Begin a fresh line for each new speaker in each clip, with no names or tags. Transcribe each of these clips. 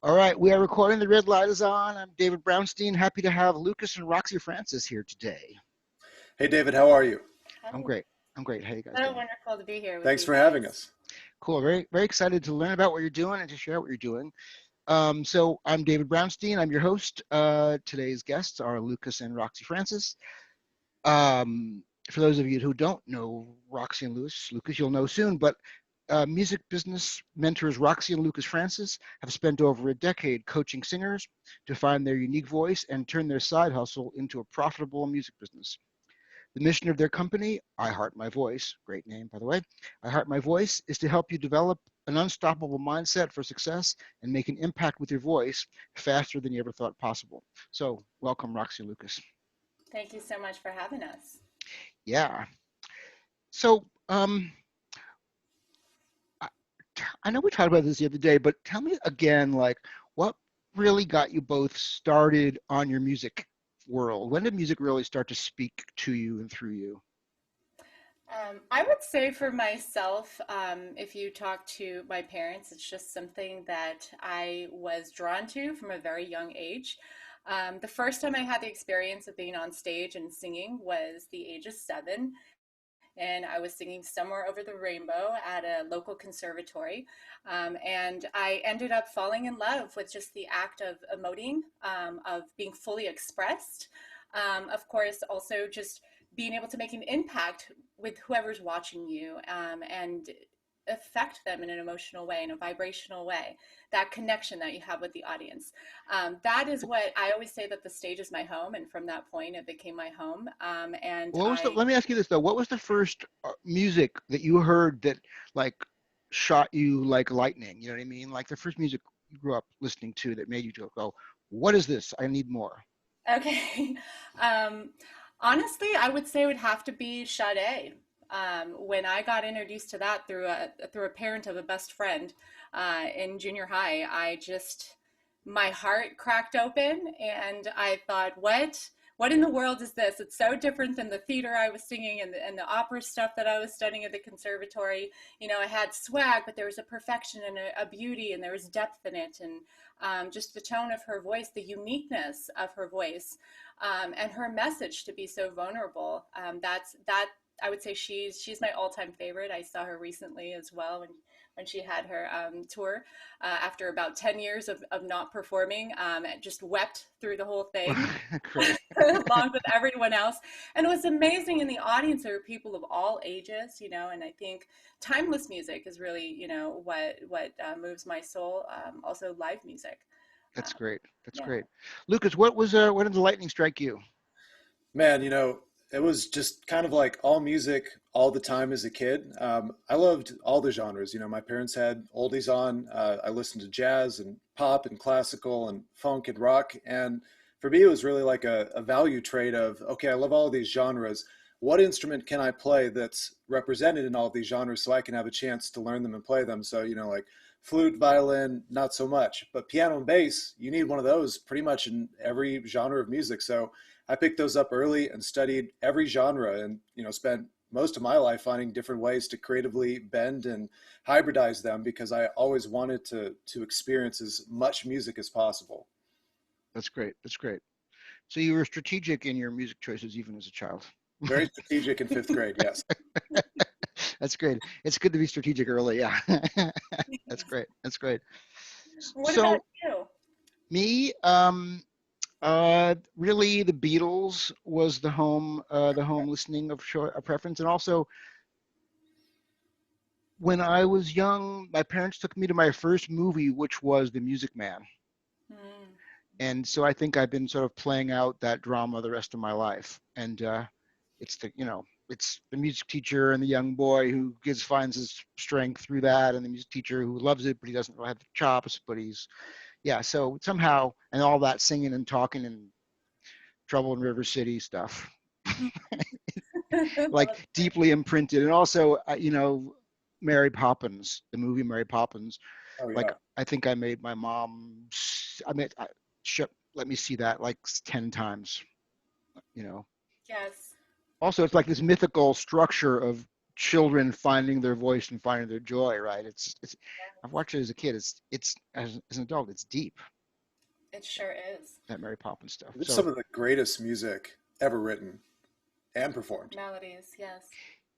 All right, we are recording. The red light is on. I'm David Brownstein. Happy to have Lucas and Roxy Francis here today.
Hey David, how are you?
I'm
Hi.
great. I'm great. How you guys
So
doing?
wonderful to be here with
Thanks
you
for having
guys.
us.
Cool. Very, very excited to learn about what you're doing and to share what you're doing. So I'm David Brownstein. I'm your host. Today's guests are Lucas and Roxy Francis. For those of you who don't know Roxy and Lucas, you'll know soon. But music business mentors Roxy and Lucas Francis have spent over a decade coaching singers to find their unique voice and turn their side hustle into a profitable music business. The mission of their company, I Heart My Voice, great name, by the way, I Heart My Voice, is to help you develop an unstoppable mindset for success and make an impact with your voice faster than you ever thought possible. So, welcome, Roxy and Lucas.
Thank you so much for having us.
Yeah. So, I, I know we talked about this the other day, but tell me again, like, what really got you both started on your music world? When did music really start to speak to you and through you?
I would say for myself, if you talk to my parents, it's just something that I was drawn to from a very young age. The first time I had the experience of being on stage and singing was the age of 7. And I was singing Somewhere Over the Rainbow at a local conservatory. And I ended up falling in love with just the act of emoting, of being fully expressed. Of course, also just being able to make an impact with whoever's watching you and affect them in an emotional way, in a vibrational way, that connection that you have with the audience. That is what I always say, that the stage is my home. And from that point, it became my home. And
What was the,
I
let me ask you this though. What was the first music that you heard that like shot you like lightning? You know what I mean? Like the first music you grew up listening to that made you go, what is this? I need more.
Okay. Um, Honestly, I would say it would have to be Sade. When I got introduced to that through a parent of a best friend in junior high, my heart cracked open, and I thought, what in the world is this? It's so different than the theater I was singing and the opera stuff that I was studying at the conservatory. You know, I had swag, but there was a perfection and a beauty, and there was depth in it, and just the tone of her voice, the uniqueness of her voice, and her message to be so vulnerable. That I would say she's my all-time favorite. I saw her recently as well when she had her tour after about 10 years of not performing. Just wept through the whole thing
Great.
along with everyone else. And it was amazing in the audience. There were people of all ages, and I think timeless music is really, what moves my soul. Also live music.
That's
Um,
great. That's
yeah.
great. Lucas, when did the lightning strike you?
Man, it was just kind of like all music all the time as a kid. I loved all the genres. My parents had oldies on. I listened to jazz and pop and classical and funk and rock. And for me, it was really like a value trade of, okay, I love all of these genres. What instrument can I play that's represented in all of these genres so I can have a chance to learn them and play them? So, like flute, violin, not so much. But piano and bass, you need one of those pretty much in every genre of music. So I picked those up early and studied every genre and, spent most of my life finding different ways to creatively bend and hybridize them because I always wanted to experience as much music as possible.
That's great. That's great. So you were strategic in your music choices even as a child.
Very strategic in fifth grade, yes.
That's great. It's good to be strategic early. Yeah. That's great. That's great.
What about
So
you?
me, really the Beatles was the home listening of a preference. And also when I was young, my parents took me to my first movie, which was The Music Man.
Mm.
And so I think I've been sort of playing out that drama the rest of my life. And it's the music teacher and the young boy who finds his strength through that, and the music teacher who loves it, but he doesn't really have the chops, but he's, yeah. So somehow, and all that singing and talking and Trouble in River City stuff, like deeply imprinted. And also, Mary Poppins, the movie Mary Poppins,
Oh
like
yeah.
I think I made my mom, I mean, let me see that like 10 times, you know.
Yes.
Also, it's like this mythical structure of children finding their voice and finding their joy, right? It's I've watched it as a kid. It's as an adult, it's deep,
It sure is.
that Mary Poppins stuff.
It's
So
some of the greatest music ever written and performed.
Melodies, yes.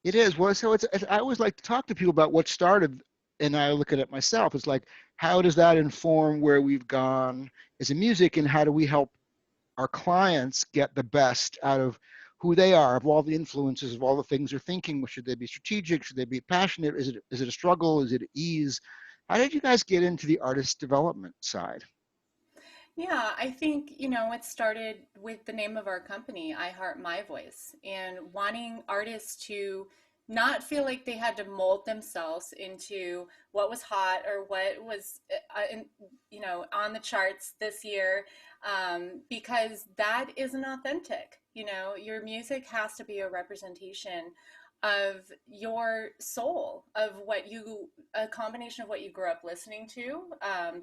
it is. Well, so I always like to talk to people about what started, and I look at it myself. It's like, how does that inform where we've gone as a music, and how do we help our clients get the best out of who they are, of all the influences, of all the things they're thinking? Should they be strategic? Should they be passionate? Is it a struggle? Is it ease? How did you guys get into the artist development side?
Yeah, I think, it started with the name of our company, I Heart My Voice, and wanting artists to not feel like they had to mold themselves into what was hot or what was, on the charts this year, because that isn't authentic. Your music has to be a representation of your soul, of a combination of what you grew up listening to,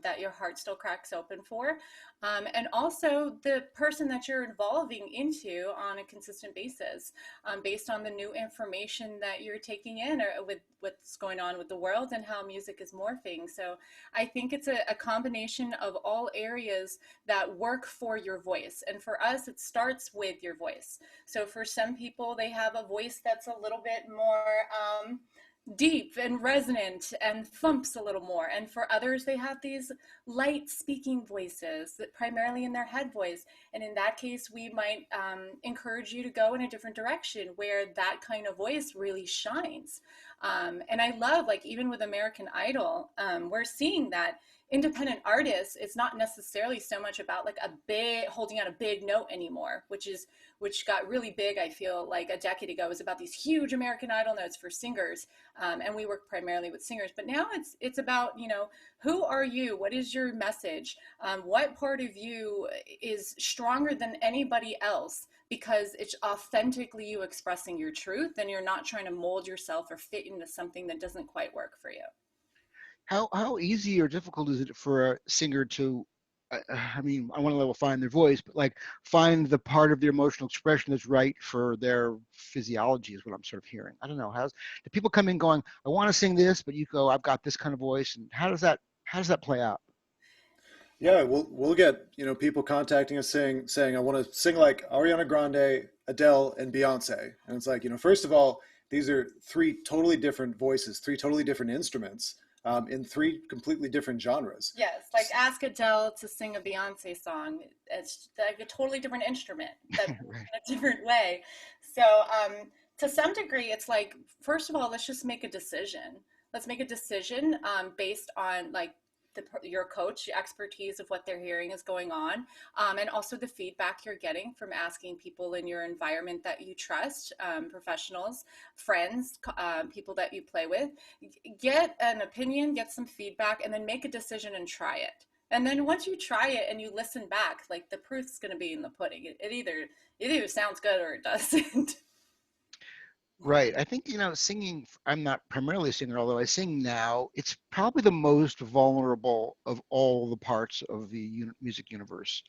that your heart still cracks open for, and also the person that you're evolving into on a consistent basis, based on the new information that you're taking in, or with what's going on with the world and how music is morphing. So I think it's a combination of all areas that work for your voice. And for us, it starts with your voice. So for some people, they have a voice that's a little bit more deep and resonant and thumps a little more. And for others, they have these light speaking voices that primarily in their head voice. And in that case, we might encourage you to go in a different direction where that kind of voice really shines. And I love, like, even with American Idol, we're seeing that independent artists, it's not necessarily so much about like a big holding out a big note anymore, which got really big, I feel like a decade ago. It was about these huge American Idol notes for singers, and we work primarily with singers. But now it's about, who are you? What is your message? What part of you is stronger than anybody else? Because it's authentically you expressing your truth, and you're not trying to mold yourself or fit into something that doesn't quite work for you.
How easy or difficult is it for a singer to, I mean, on one level, find their voice, but like find the part of their emotional expression that's right for their physiology is what I'm sort of hearing. I don't know. Do people come in going, I want to sing this, but you go, I've got this kind of voice, and how does that play out?
Yeah, we'll get, people contacting us saying I want to sing like Ariana Grande, Adele, and Beyonce. And it's like, first of all, these are three totally different voices, three totally different instruments, in three completely different genres.
Yes, like ask Adele to sing a Beyonce song. It's like a totally different instrument that moves
Right.
in a different way. So, to some degree, it's like, first of all, let's just make a decision. Let's make a decision, based on like your coach, your expertise of what they're hearing is going on, and also the feedback you're getting from asking people in your environment that you trust, professionals, friends, people that you play with. Get an opinion, get some feedback, and then make a decision and try it. And then once you try it and you listen back, like, the proof's going to be in the pudding. It either sounds good or it doesn't.
Right. I think, singing, I'm not primarily a singer, although I sing now. It's probably the most vulnerable of all the parts of the music universe.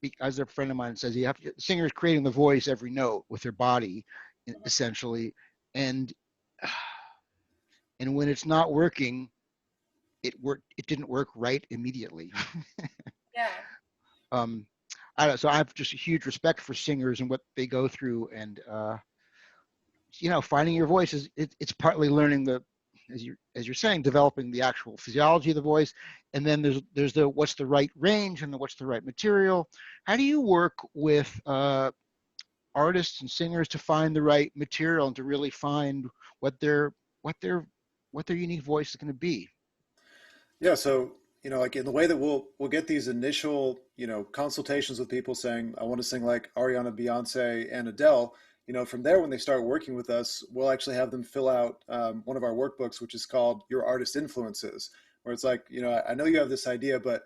Yes.
As a friend of mine says, singers creating the voice every note with their body, essentially. And and when it's not working, it didn't work right immediately.
Yeah.
um, I don't know, so I have just a huge respect for singers and what they go through, and finding your voice it's partly learning as you're saying, developing the actual physiology of the voice, and then there's the what's the right range and what's the right material. How do you work with artists and singers to find the right material and to really find what their what their what their unique voice is going to be?
Yeah, so like in the way that we'll get these initial consultations with people saying I want to sing like Ariana, Beyonce, and Adele. From there, when they start working with us, we'll actually have them fill out one of our workbooks, which is called Your Artist Influences, where it's like, I know you have this idea, but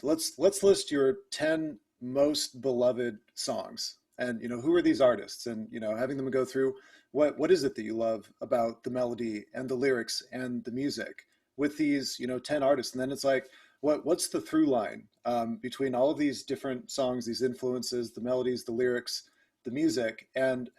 let's list your 10 most beloved songs, and who are these artists, and having them go through what is it that you love about the melody and the lyrics and the music with these 10 artists. And then it's like, what's the through line between all of these different songs, these influences, the melodies, the lyrics, the music, and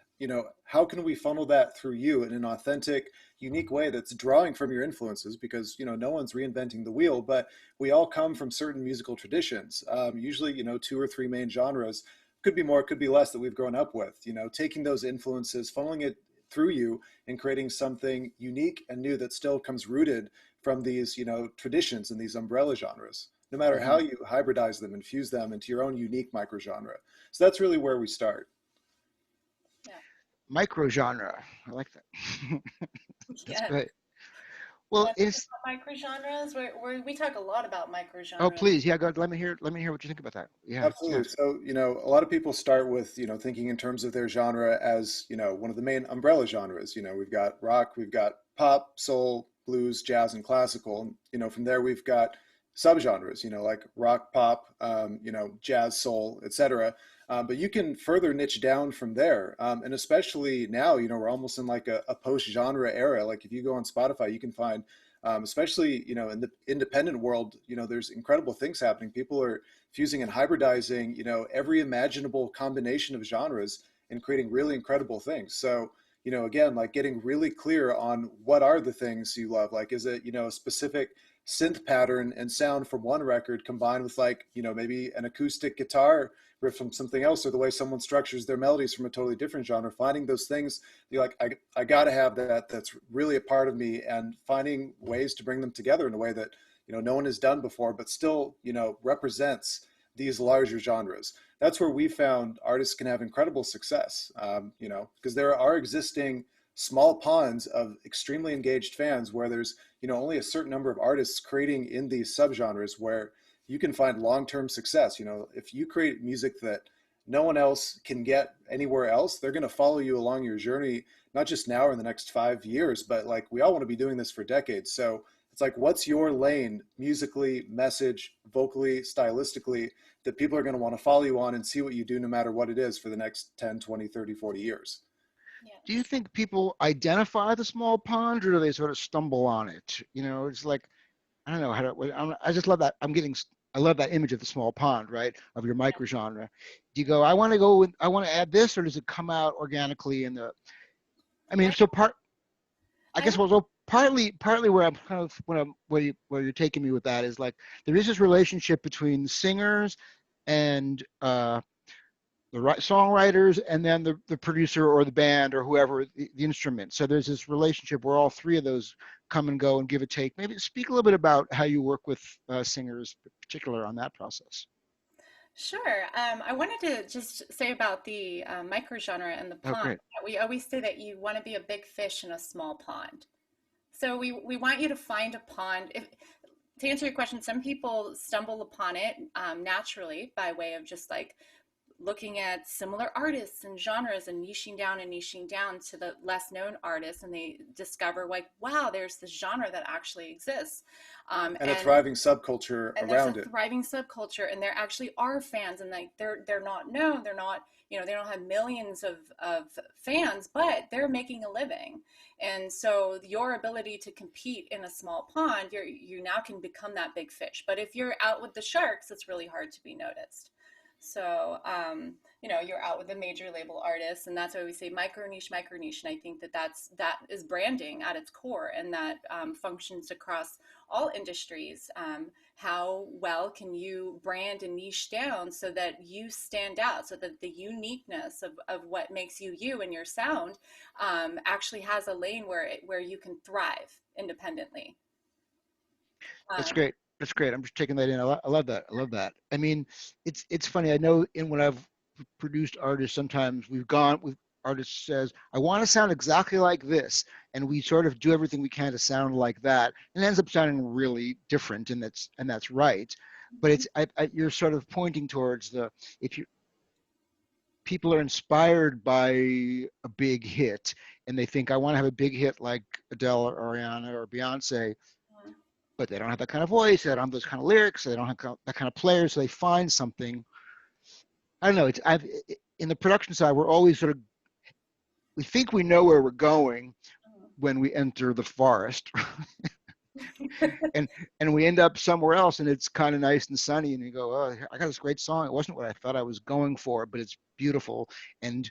how can we funnel that through you in an authentic, unique way that's drawing from your influences? Because, no one's reinventing the wheel, but we all come from certain musical traditions. Usually, two or three main genres, could be more, could be less, that we've grown up with, taking those influences, funneling it through you and creating something unique and new that still comes rooted from these, traditions and these umbrella genres, no matter how
Hmm.
you hybridize them and fuse them into your own unique microgenre. So that's really where we start.
Yeah.
Micro genre. I like that. That's
Yes.
great.
You
Well,
want to talk
it's
about microgenres? We talk a lot about
oh
microgenres.
please, yeah, go. Let me hear what you think about that. Yeah,
Absolutely.
yes.
So, a lot of people start with, thinking in terms of their genre as, one of the main umbrella genres. We've got rock, we've got pop, soul, blues, jazz, and classical. From there we've got subgenres, like rock, pop, jazz, soul, etc. But you can further niche down from there. And especially now, we're almost in like a post-genre era. Like if you go on Spotify, you can find, especially, in the independent world, there's incredible things happening. People are fusing and hybridizing, every imaginable combination of genres and creating really incredible things. So, again, like getting really clear on what are the things you love. Like, is it, a specific synth pattern and sound from one record combined with like, maybe an acoustic guitar riff from something else, or the way someone structures their melodies from a totally different genre, finding those things you're like, I got to have that. That's really a part of me, and finding ways to bring them together in a way that, no one has done before, but still, represents these larger genres. That's where we found artists can have incredible success, because there are existing small ponds of extremely engaged fans where there's, only a certain number of artists creating in these subgenres where you can find long-term success. If you create music that no one else can get anywhere else, they're going to follow you along your journey, not just now or in the next 5 years, but like we all want to be doing this for decades. So it's like, what's your lane musically, message, vocally, stylistically, that people are going to want to follow you on and see what you do no matter what it is for the next 10, 20, 30, 40 years.
Do you
Yes.
think people identify the small pond, or do they sort of stumble on it? It's like I don't know how to. I just love that. I love that image of the small pond, right? Of your
Yeah.
microgenre. Do you go? I want to go. I want to add this, or does it come out organically in the? I mean,
I
so part. I
I
guess
would
well, partly where I'm kind of where you're taking me with that is like there is this relationship between singers and the songwriters and then the producer or the band or whoever the instrument. So there's this relationship where all three of those come and go and give a take. Maybe speak a little bit about how you work with singers, in particular on that process.
Sure. I wanted to just say about the microgenre and the
Oh,
pond.
great.
We always say that you want to be a big fish in a small pond. So we want you to find a pond. To answer your question, some people stumble upon it naturally by way of just like looking at similar artists and genres and niching down to the less known artists, and they discover like, wow, there's this genre that actually exists. um,
And a
and
thriving subculture
and there's a
around it.
thriving subculture, and there actually are fans, and like they're not known, they're not, they don't have millions of fans, but they're making a living. And so your ability to compete in a small pond, you now can become that big fish. But if you're out with the sharks, it's really hard to be noticed. So, you're out with the major label artists, and that's why we say micro niche, micro niche. And I think that is branding at its core, and that functions across all industries. How well can you brand and niche down so that you stand out, so that the uniqueness of what makes you you and your sound actually has a lane where you can thrive independently.
That's
Um,
great. That's great. I'm just taking that in. I love that. I love that. I mean, it's funny. I know in when I've produced artists, sometimes we've gone with artist says, I want to sound exactly like this. And we sort of do everything we can to sound like that. And it ends up sounding really different. And that's right. But you're sort of pointing towards if you people are inspired by a big hit and they think I want to have a big hit like Adele or Ariana or Beyonce, but they don't have that kind of voice, they don't have those kind of lyrics, they don't have that kind of players, so they find something. I don't know. In the production side, we're always sort of we think we know where we're going when we enter the forest, and we end up somewhere else, and it's kind of nice and sunny, and you go, oh, I got this great song. It wasn't what I thought I was going for, but it's beautiful, and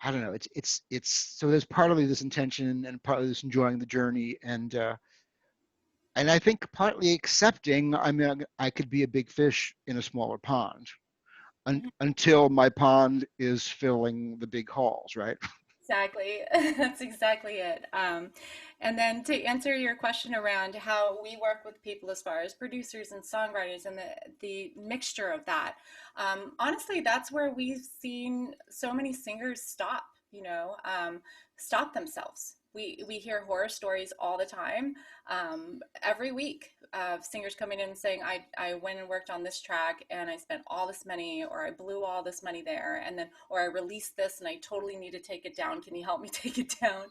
I don't know. It's so there's partly this intention and partly this enjoying the journey, and I think partly accepting. I mean, I could be a big fish in a smaller pond until my pond is filling the big halls, right?
Exactly. That's exactly it. And then to answer your question around how we work with people as far as producers and songwriters and the mixture of that, honestly, that's where we've seen so many singers stop, stop themselves. We hear horror stories all the time, every week of singers coming in and saying, I went and worked on this track and I spent all this money, or I blew all this money there, and then, or I released this and I totally need to take it down. Can you help me take it down?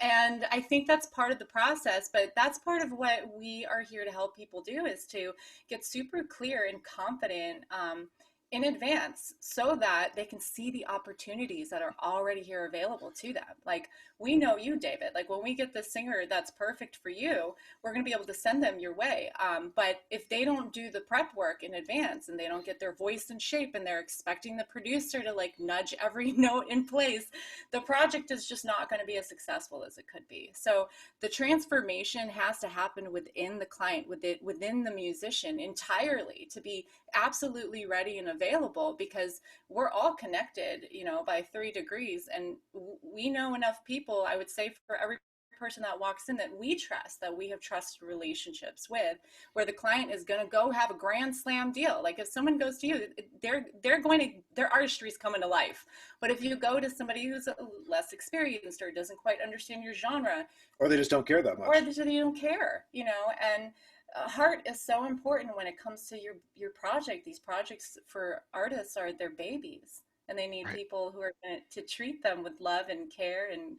And I think that's part of the process, but that's part of what we are here to help people do, is to get super clear and confident in advance so that they can see the opportunities that are already here available to them. Like, we know you, David, like when we get the singer that's perfect for you, we're going to be able to send them your way. But if they don't do the prep work in advance and they don't get their voice in shape and they're expecting the producer to like nudge every note in place, the project is just not going to be as successful as it could be. So the transformation has to happen within the client, within the musician entirely, to be absolutely ready and available, because we're all connected, by 3 degrees, and we know enough people, I would say, for every person that walks in that we trust, that we have trusted relationships with, where the client is going to go have a grand slam deal. Like if someone goes to you, their artistry is coming to life. But if you go to somebody who's less experienced or doesn't quite understand your genre,
or they just don't care that much,
or they don't care, and heart is so important when it comes to your project. These projects for artists are their babies, and they need
Right.
people who are going to treat them with love and care and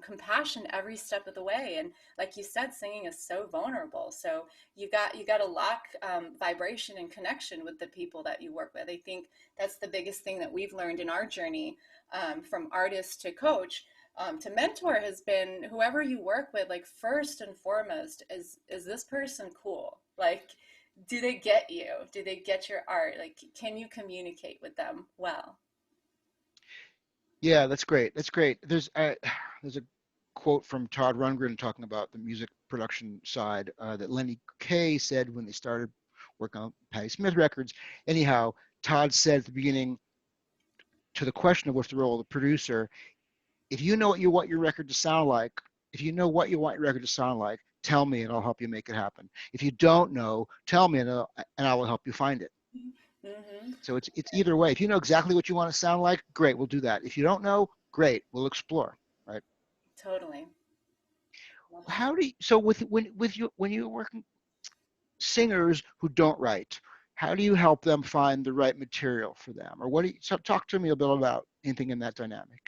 compassion every step of the way. And like you said, singing is so vulnerable. So you got to lock vibration and connection with the people that you work with. I think that's the biggest thing that we've learned in our journey, from artist to coach, to mentor, has been whoever you work with, like first and foremost, is this person cool? Like, do they get you? Do they get your art? Like, can you communicate with them well?
Yeah, that's great. That's great. There's a quote from Todd Rundgren talking about the music production side that Lenny Kaye said when they started working on Patti Smith records. Anyhow, Todd said at the beginning, to the question of what's the role of the producer, if you know what you want your record to sound like, if you know what you want your record to sound like, tell me and I'll help you make it happen. If you don't know, tell me and I will help you find it.
Mm-hmm.
So it's either way. If you know exactly what you want to sound like, great, we'll do that. If you don't know, great, we'll explore. Right?
Totally.
How do you, so with you when you're working singers who don't write, how do you help them find the right material for them? Or what do you so talk to me a bit about anything in that dynamic?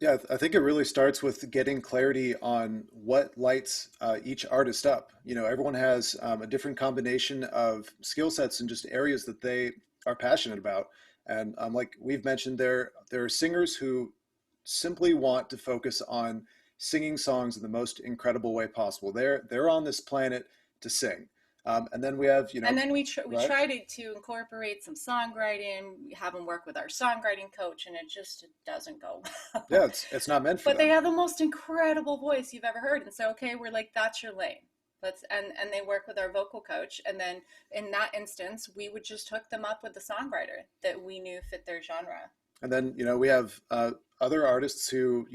yeah, I think it really starts with getting clarity on what lights each artist up. Everyone has a different combination of skill sets and just areas that they are passionate about. And like we've mentioned, there are singers who simply want to focus on singing songs in the most incredible way possible. They're on this planet to sing. And then we have,
And then we
right?
tried to incorporate some songwriting, have them work with our songwriting coach, and it doesn't go
Yeah,
well.
it's not meant for
But they
them.
have the most incredible voice you've ever heard, and so okay, we're like, that's your lane. And they work with our vocal coach, and then in that instance, we would just hook them up with the songwriter that we knew fit their genre.
And then, we have other artists who,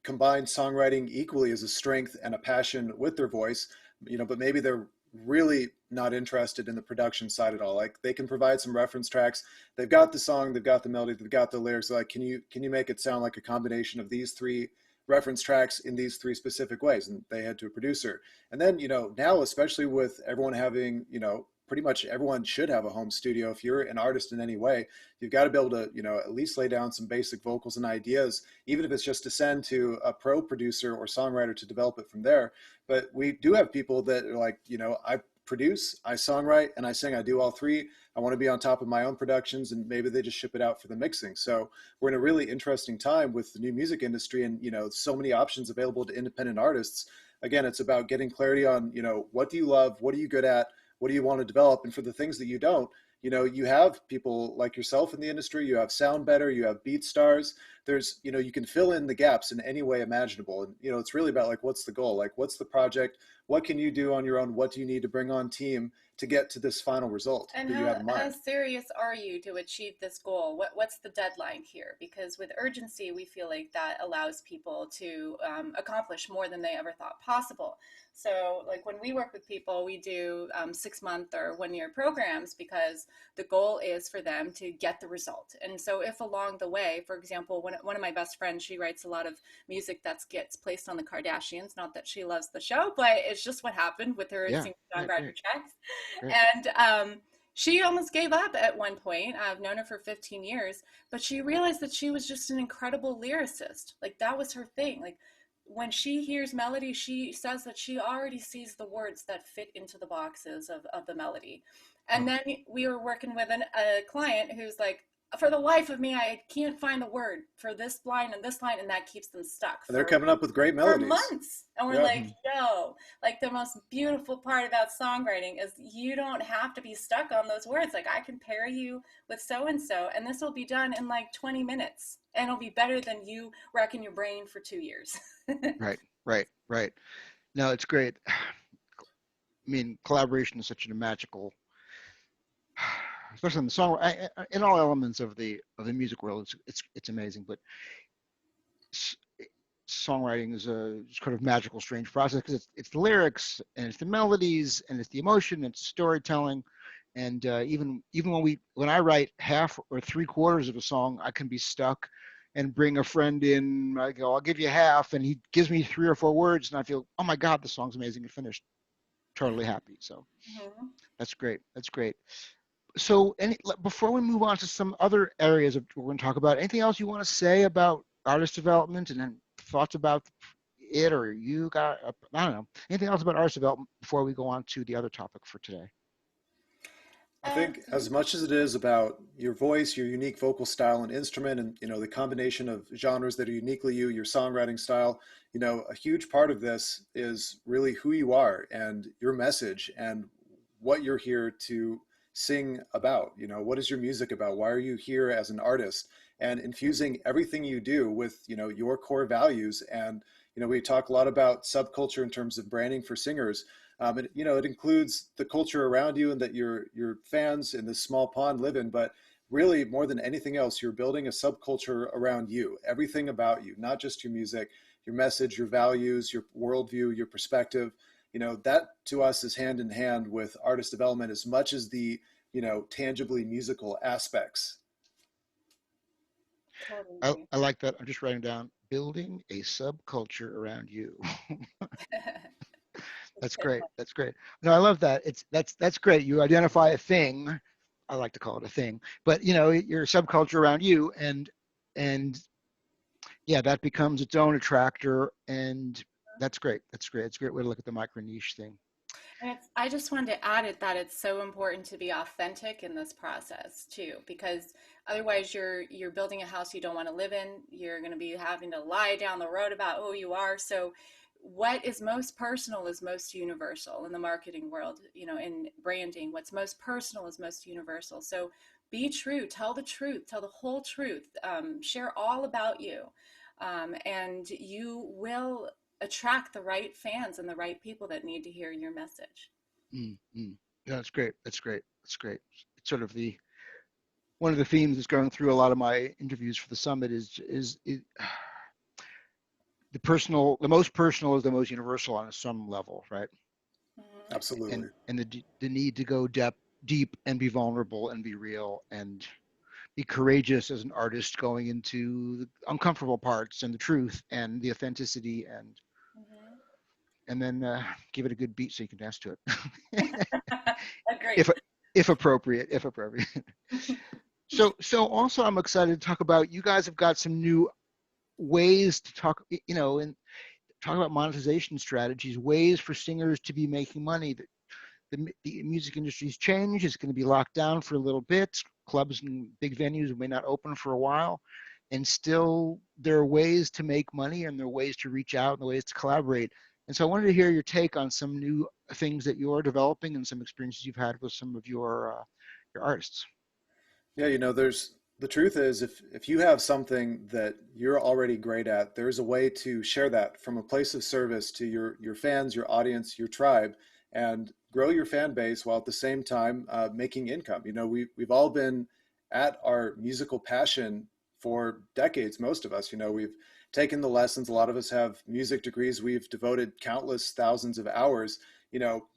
combine songwriting equally as a strength and a passion with their voice, but maybe they're really not interested in the production side at all. Like they can provide some reference tracks. They've got the song, they've got the melody, they've got the lyrics. They're like, can you make it sound like a combination of these three reference tracks in these three specific ways? And they head to a producer. And then, now, especially with everyone having, pretty much everyone should have a home studio. If you're an artist in any way, you've got to be able to, at least lay down some basic vocals and ideas, even if it's just to send to a pro producer or songwriter to develop it from there. But we do have people that are like, I produce, I songwrite, and I sing. I do all three. I want to be on top of my own productions, and maybe they just ship it out for the mixing. So we're in a really interesting time with the new music industry, and so many options available to independent artists. Again, it's about getting clarity on, what do you love, what are you good at, what do you want to develop, and for the things that you don't, you know, you have people like yourself in the industry, you have sound better, you have beat stars. There's, you know, you can fill in the gaps in any way imaginable. And, you know, it's really about like, what's the goal? Like, what's the project? What can you do on your own? What do you need to bring on team to get to this final result
And
that you have in
how
mind?
serious are you to achieve this goal? What's the deadline here? Because with urgency, we feel like that allows people to accomplish more than they ever thought possible. So, like when we work with people, we do 6 month or 1 year programs because the goal is for them to get the result. And so, if along the way, for example, one of my best friends, she writes a lot of music that gets placed on the Kardashians. Not that she loves the show, but it's just what happened with her
Yeah.
singer
Right.
songwriter
Right.
checks.
Great.
And she almost gave up at one point. I've known her for 15 years, but she realized that she was just an incredible lyricist. Like that was her thing. Like when she hears melody, she says that she already sees the words that fit into the boxes of the melody. And
Oh,
then we were working with a client who's like, for the life of me, I can't find the word for this line and this line, and that keeps them stuck
And they're coming up with great
for
melodies.
months. And we're
Yeah.
like, yo, like the most beautiful part about songwriting is you don't have to be stuck on those words. Like I can pair you with so and so, and this will be done in like 20 minutes. And it'll be better than you racking your brain for 2 years.
right. Right. Right. No, it's great. I mean, collaboration is such a magical, especially in the song, in all elements of the music world. It's amazing. But s- songwriting is a kind of magical, strange process because it's the lyrics and it's the melodies and it's the emotion, and it's storytelling, and even when I write half or three quarters of a song, I can be stuck and bring a friend in. I go, I'll give you half, and he gives me three or four words, and I feel, oh my God, the song's amazing and finished. Totally happy. So
Mhm.
that's great. That's great. So, before we move on to some other areas of we're going to talk about, anything else you want to say about artist development and then thoughts about it, or you got, I don't know, anything else about artist development before we go on to the other topic for today?
I think as much as it is about your voice, your unique vocal style and instrument, and you know the combination of genres that are uniquely you, your songwriting style, you know, a huge part of this is really who you are and your message and what you're here to sing about. You know, what is your music about? Why are you here as an artist? And infusing everything you do with, you know, your core values. And you know, we talk a lot about subculture in terms of branding for singers. And you know, it includes the culture around you and that your fans in this small pond live in. But really, more than anything else, you're building a subculture around you. Everything about you, not just your music, your message, your values, your worldview, your perspective. You know, that to us is hand in hand with artist development as much as the, you know, tangibly musical aspects.
Totally
I,
agree.
I like that. I'm just writing down building a subculture around you. That's great. That's great. No, I love that. That's great. You identify a thing. I like to call it a thing, but your subculture around you, and yeah, that becomes its own attractor, and that's great. That's great. It's a great way to look at the micro niche thing.
And I just wanted to add it that it's so important to be authentic in this process too, because otherwise you're building a house you don't want to live in. You're going to be having to lie down the road about who you are. So what is most personal is most universal in the marketing world, in branding. What's most personal is most universal. So be true, tell the truth, tell the whole truth, share all about you, and you will attract the right fans and the right people that need to hear your message.
Mm-hmm. Yeah, that's great. That's great. That's great. It's sort of the one of the themes that's going through a lot of my interviews for the summit is the most personal is the most universal on some level, right?
Mhm.
and
Absolutely.
and the need to go deep and be vulnerable and be real and be courageous as an artist, going into the uncomfortable parts and the truth and the authenticity,
Mhm.
and then give it a good beat so you can dance to it.
Agree.
if if appropriate. So also I'm excited to talk about, you guys have got some new ways to talk, and talk about monetization strategies, ways for singers to be making money. The music industry's changed. It's going to be locked down for a little bit. Clubs and big venues may not open for a while. And still, there are ways to make money, and there are ways to reach out, and there are ways to collaborate. And so I wanted to hear your take on some new things that you're developing and some experiences you've had with some of your your artists.
Yeah, there's the truth is if you have something that you're already great at, there's a way to share that from a place of service to your fans, your audience, your tribe, and grow your fan base while at the same time making income. We've all been at our musical passion for decades. Most of us, we've taken the lessons. A lot of us have music degrees. We've devoted countless thousands of hours,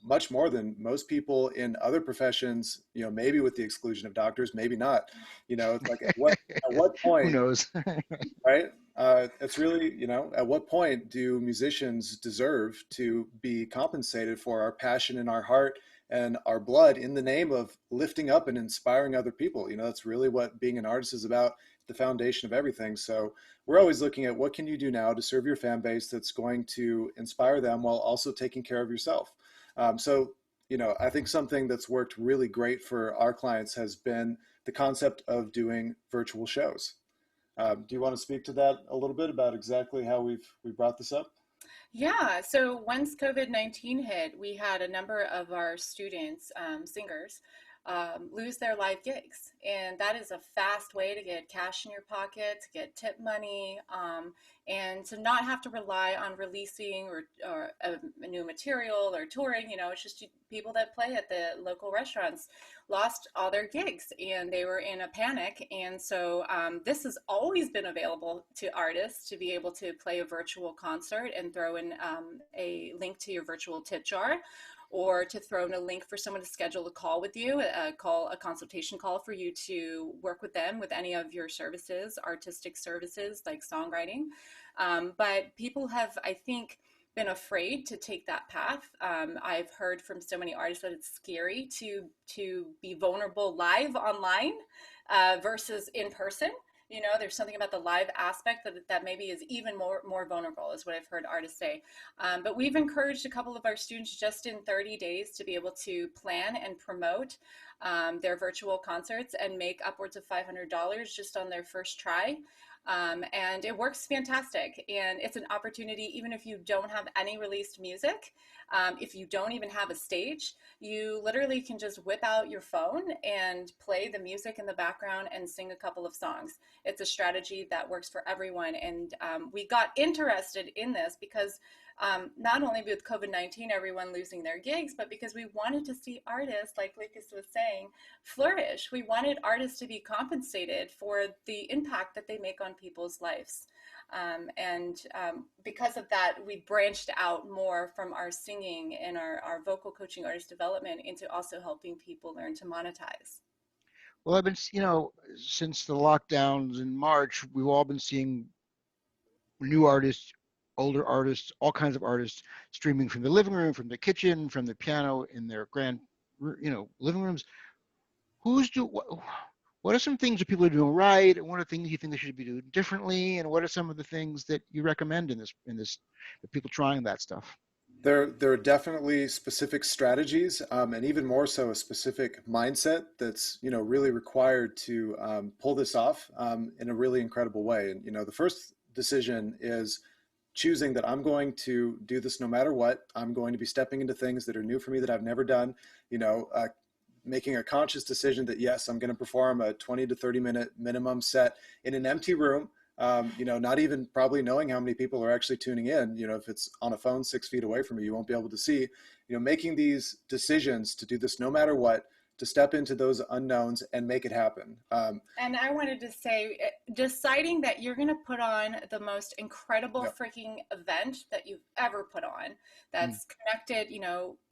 much more than most people in other professions, maybe with the exclusion of doctors, maybe not. It's like at what
Who
point,
knows?
right? It's really, at what point do musicians deserve to be compensated for our passion and our heart and our blood in the name of lifting up and inspiring other people? That's really what being an artist is about, the foundation of everything. So we're always looking at what can you do now to serve your fan base that's going to inspire them while also taking care of yourself. I think something that's worked really great for our clients has been the concept of doing virtual shows. Do you want to speak to that a little bit about exactly how we brought this up?
Yeah, so once COVID-19 hit, we had a number of our students, singers, lose their live gigs. And that is a fast way to get cash in your pocket, to get tip money, and to not have to rely on releasing or a new material or touring. It's just people that play at the local restaurants lost all their gigs and they were in a panic. And so this has always been available to artists to be able to play a virtual concert and throw in a link to your virtual tip jar, or to throw in a link for someone to schedule a call with you, a consultation call for you to work with them with any of your services, artistic services like songwriting. But people have, I think, been afraid to take that path. I've heard from so many artists that it's scary to be vulnerable live online versus in person. There's something about the live aspect that maybe is even more vulnerable, is what I've heard artists say. But we've encouraged a couple of our students just in 30 days to be able to plan and promote their virtual concerts and make upwards of $500 just on their first try. And it works fantastic. And it's an opportunity, even if you don't have any released music, if you don't even have a stage, you literally can just whip out your phone and play the music in the background and sing a couple of songs. It's a strategy that works for everyone. And we got interested in this because not only with COVID-19, everyone losing their gigs, but because we wanted to see artists, like Lucas was saying, flourish. We wanted artists to be compensated for the impact that they make on people's lives. Because of that, we branched out more from our singing and our vocal coaching, artist development, into also helping people learn to monetize.
Well, I've been, since the lockdowns in March, we've all been seeing new artists, older artists, all kinds of artists streaming from the living room, from the kitchen, from the piano in their living rooms. What are some things that people are doing right, and what are things you think they should be doing differently, and what are some of the things that you recommend in this for people trying that stuff?
There are definitely specific strategies, and even more so, a specific mindset that's really required to pull this off in a really incredible way. And the first decision is choosing that I'm going to do this no matter what. I'm going to be stepping into things that are new for me that I've never done. Making a conscious decision that yes, I'm going to perform a 20 to 30-minute minimum set in an empty room. Not even probably knowing how many people are actually tuning in. If it's on a phone 6 feet away from you, you won't be able to see. Making these decisions to do this no matter what, to step into those unknowns and make it happen.
And I wanted to say, deciding that you're going to put on the most incredible
Yep.
freaking event that you've ever put on, that's connected,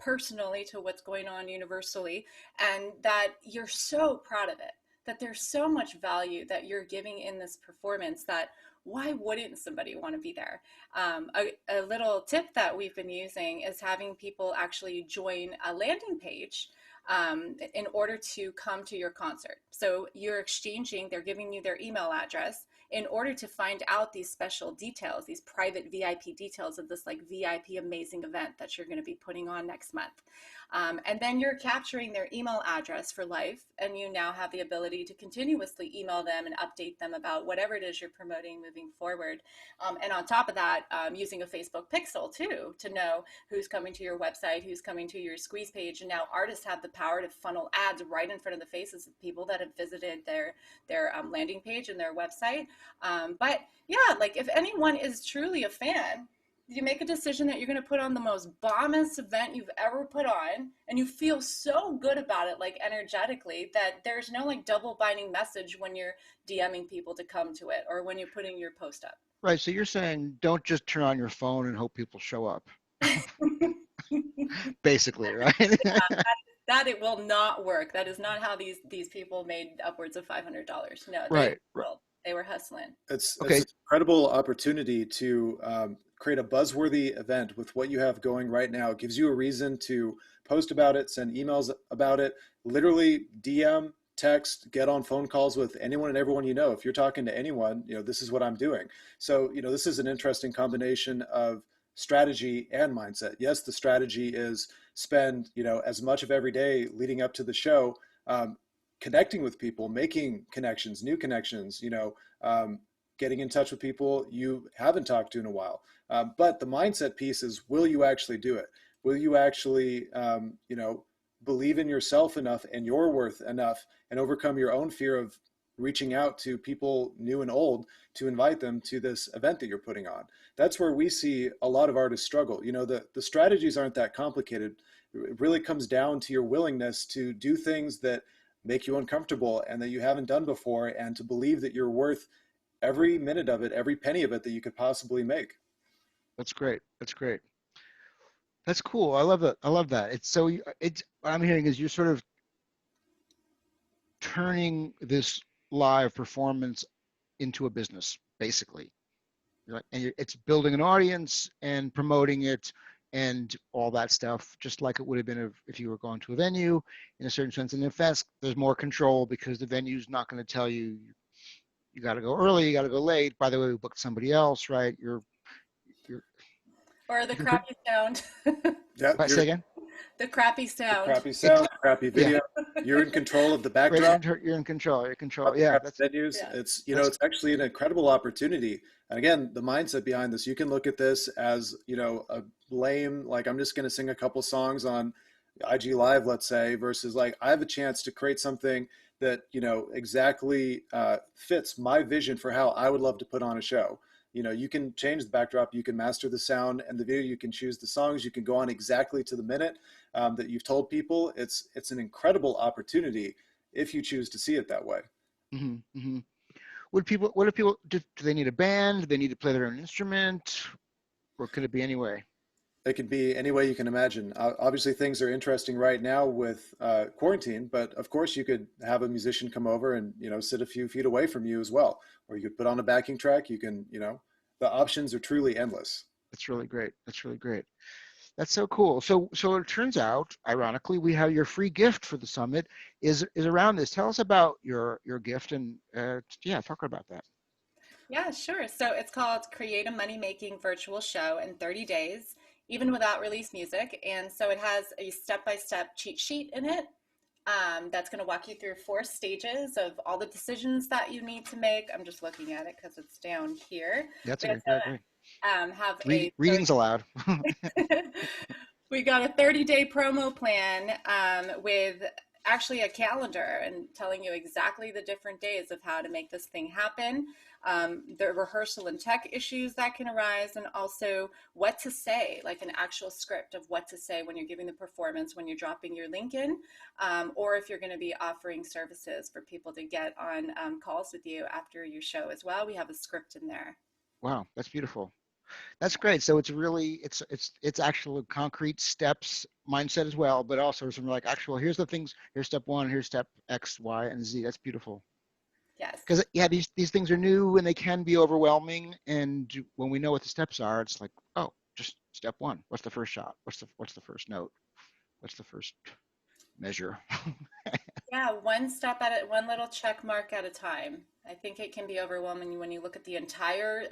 personally to what's going on universally, and that you're so proud of it, that there's so much value that you're giving in this performance that why wouldn't somebody want to be there? A little tip that we've been using is having people actually join a landing page in order to come to your concert. So you're exchanging, they're giving you their email address in order to find out these special details, these private VIP details of this like VIP amazing event that you're going to be putting on next month. And then you're capturing their email address for life, and you now have the ability to continuously email them and update them about whatever it is you're promoting moving forward. And on top of that, using a Facebook pixel too to know who's coming to your website, who's coming to your squeeze page. And now artists have the power to funnel ads right in front of the faces of people that have visited their landing page and their website. But yeah, like if anyone is truly a fan, you make a decision that you're going to put on the most bombest event you've ever put on, and you feel so good about it, like energetically, that there's no like double binding message when you're DMing people to come to it or when you're putting your post up.
Right. So you're saying don't just turn on your phone and hope people show up. Basically, right?
That it will not work. That is not how these people made upwards of $500. No,
Right.
they were hustling.
It's
Okay.
an incredible opportunity to create a buzzworthy event with what you have going right now. It gives you a reason to post about it, send emails about it, literally DM, text, get on phone calls with anyone and everyone you know. If you're talking to anyone, this is what I'm doing. So, this is an interesting combination of strategy and mindset. Yes, the strategy is spend, as much of every day leading up to the show, connecting with people, making connections, new connections, getting in touch with people you haven't talked to in a while. But the mindset piece is, will you actually do it? Will you actually, believe in yourself enough and your worth enough and overcome your own fear of reaching out to people new and old to invite them to this event that you're putting on? That's where we see a lot of artists struggle. The strategies aren't that complicated. It really comes down to your willingness to do things that make you uncomfortable and that you haven't done before, and to believe that you're worth every minute of it, every penny of it that you could possibly make.
That's great. That's great. That's cool. I love that. I love that. It's so, it's, what I'm hearing is you're sort of turning this live performance into a business, basically. And it's building an audience and promoting it and all that stuff, just like it would have been if you were going to a venue in a certain sense. And in fact, there's more control because the venue's not going to tell you, you got to go early, you got to go late. By the way, we booked somebody else, right? You're
Or the
you can,
crappy sound.
Yeah,
say again?
The crappy
the
sound.
crappy sound, crappy video. Yeah. You're in control of the
Right,
backdrop.
you're in control. You're in control. Yeah, that's
venues.
Yeah.
It's it's actually an incredible opportunity. And again, the mindset behind this, you can look at this as a lame, like, I'm just going to sing a couple songs on IG Live, let's say, versus like, I have a chance to create something that exactly fits my vision for how I would love to put on a show. You can change the backdrop, you can master the sound and the video, you can choose the songs, you can go on exactly to the minute that you've told people. It's an incredible opportunity if you choose to see it that way.
mm-hmm, mm-hmm. What do people do they need a band? Do they need to play their own instrument? Or could it be any way?
It could be any way you can imagine. Obviously, things are interesting right now with quarantine, but of course, you could have a musician come over and sit a few feet away from you as well, or you could put on a backing track. You can, the options are truly endless.
That's really great. That's really great. That's so cool. So it turns out, ironically, we have your free gift for the summit is around this. Tell us about your gift and yeah, talk about that.
Yeah, sure. So it's called Create a Money Making Virtual Show in 30 Days, even without release music. And so it has a step-by-step cheat sheet in it that's going to walk you through 4 stages of all the decisions that you need to make. I'm just looking at it because it's down here.
That's
We
okay.
have
Great.
have a
Readings allowed.
we got a 30-day promo plan with actually a calendar and telling you exactly the different days of how to make this thing happen, the rehearsal and tech issues that can arise, and also what to say, like an actual script of what to say when you're giving the performance, when you're dropping your link in, or if you're going to be offering services for people to get on calls with you after your show as well. We have a script in there.
Wow, that's beautiful. That's great. So it's really it's actual concrete steps mindset as well, but also some like actual here's the things, here's step 1, here's step X, Y, and Z. That's beautiful.
Yes.
Because yeah, these things are new and they can be overwhelming. And when we know what the steps are, it's like, oh, just step 1. What's the first shot? What's the first note? What's the first measure?
Yeah, one step at it, one little check mark at a time. I think it can be overwhelming when you look at the entire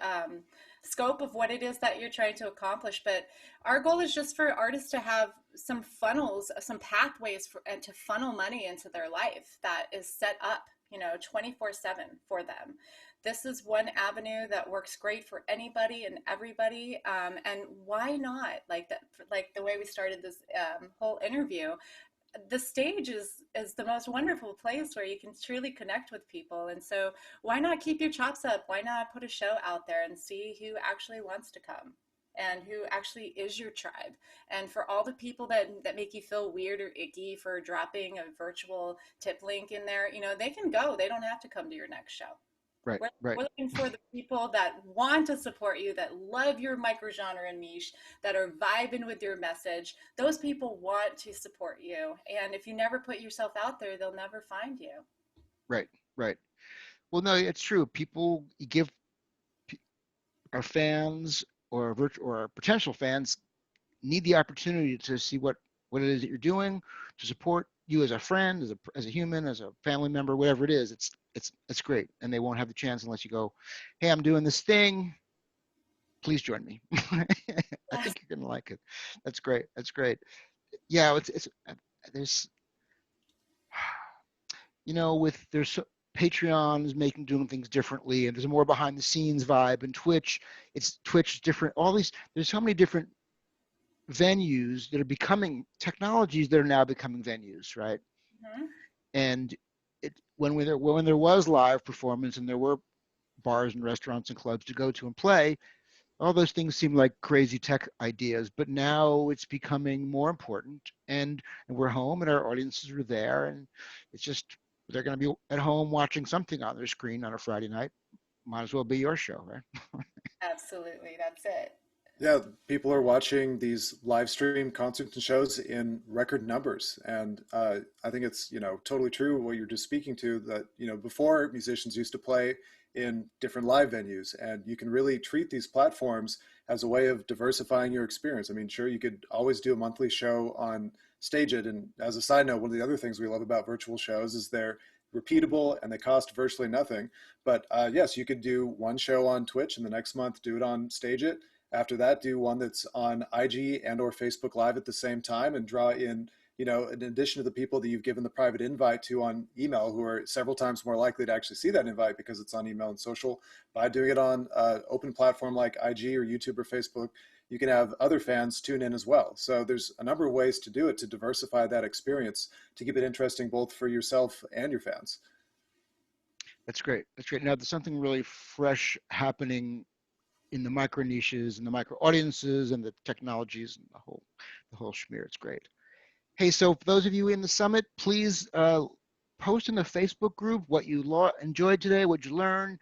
scope of what it is that you're trying to accomplish. But our goal is just for artists to have some funnels, some pathways for, and to funnel money into their life that is set up, 24/7 for them. This is one avenue that works great for anybody and everybody. And why not? Like that, like the way we started this whole interview, the stage is the most wonderful place where you can truly connect with people. And so why not keep your chops up? Why not put a show out there and see who actually wants to come and who actually is your tribe? And for all the people that make you feel weird or icky for dropping a virtual tip link in there, they can go. They don't have to come to your next show.
Right,
we're,
right,
we're looking for the people that want to support you, that love your microgenre and niche, that are vibing with your message. Those people want to support you. And if you never put yourself out there, they'll never find you.
right, right. Well, no, it's true. People you give our fans or virtual or our potential fans need the opportunity to see what it is that you're doing, to support you as a friend, as a human, as a family member, whatever it is. It's great, and they won't have the chance unless you go, hey, I'm doing this thing. Please join me. I
Yes.
think you're gonna like it. That's great. That's great. Yeah, it's there's with there's Patreon is making doing things differently, and there's a more behind the scenes vibe. And Twitch is different. All these there's so many different venues that are becoming technologies that are now becoming venues, right?
Mhm.
And when there was live performance and there were bars and restaurants and clubs to go to and play, all those things seem like crazy tech ideas, but now it's becoming more important. And we're home and our audiences are there, and it's just they're going to be at home watching something on their screen on a Friday night. Might as well be your show, right?
Absolutely. That's it.
Yeah, people are watching these live stream concerts and shows in record numbers, and I think it's totally true what you're just speaking to. That before musicians used to play in different live venues, and you can really treat these platforms as a way of diversifying your experience. I mean, sure, you could always do a monthly show on Stage It, and as a side note, one of the other things we love about virtual shows is they're repeatable and they cost virtually nothing. But yes, you could do one show on Twitch, and the next month do it on Stage It. After that, do one that's on IG and or Facebook Live at the same time, and draw in, in addition to the people that you've given the private invite to on email, who are several times more likely to actually see that invite because it's on email and social. By doing it on open platform like IG or YouTube or Facebook, you can have other fans tune in as well. So there's a number of ways to do it to diversify that experience, to keep it interesting both for yourself and your fans.
That's great. That's great. Now there's something really fresh happening in the micro niches and the micro audiences and the technologies and the whole schmear. It's great. Hey, so for those of you in the summit, please post in the Facebook group what you enjoyed today, what you learned,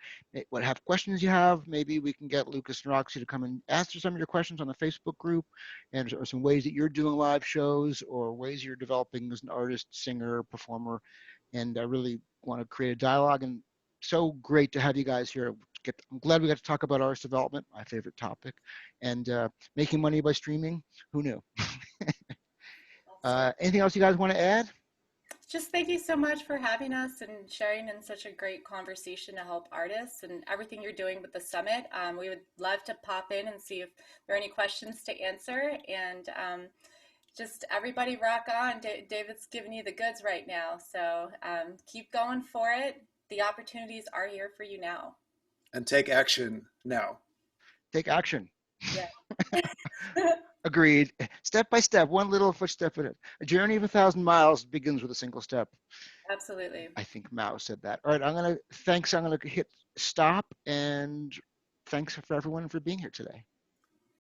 what have questions you have. Maybe we can get Lucas and Roxy to come and answer some of your questions on the Facebook group, and or some ways that you're doing live shows or ways you're developing as an artist, singer, performer. And I really want to create a dialogue. And so great to have you guys here. I'm glad we got to talk about artist development, my favorite topic, and making money by streaming. Who knew?
Absolutely.
Anything else you guys want to add?
Just thank you so much for having us and sharing in such a great conversation to help artists and everything you're doing with the summit. We would love to pop in and see if there are any questions to answer. And just everybody rock on. David's giving you the goods right now. So keep going for it. The opportunities are here for you now.
And take action now.
Take action.
Yeah.
Agreed. Step by step, one little footstep at it. A journey of 1,000 miles begins with a single step.
Absolutely.
I think Mao said that. All right, I'm gonna hit stop, and thanks for everyone for being here today.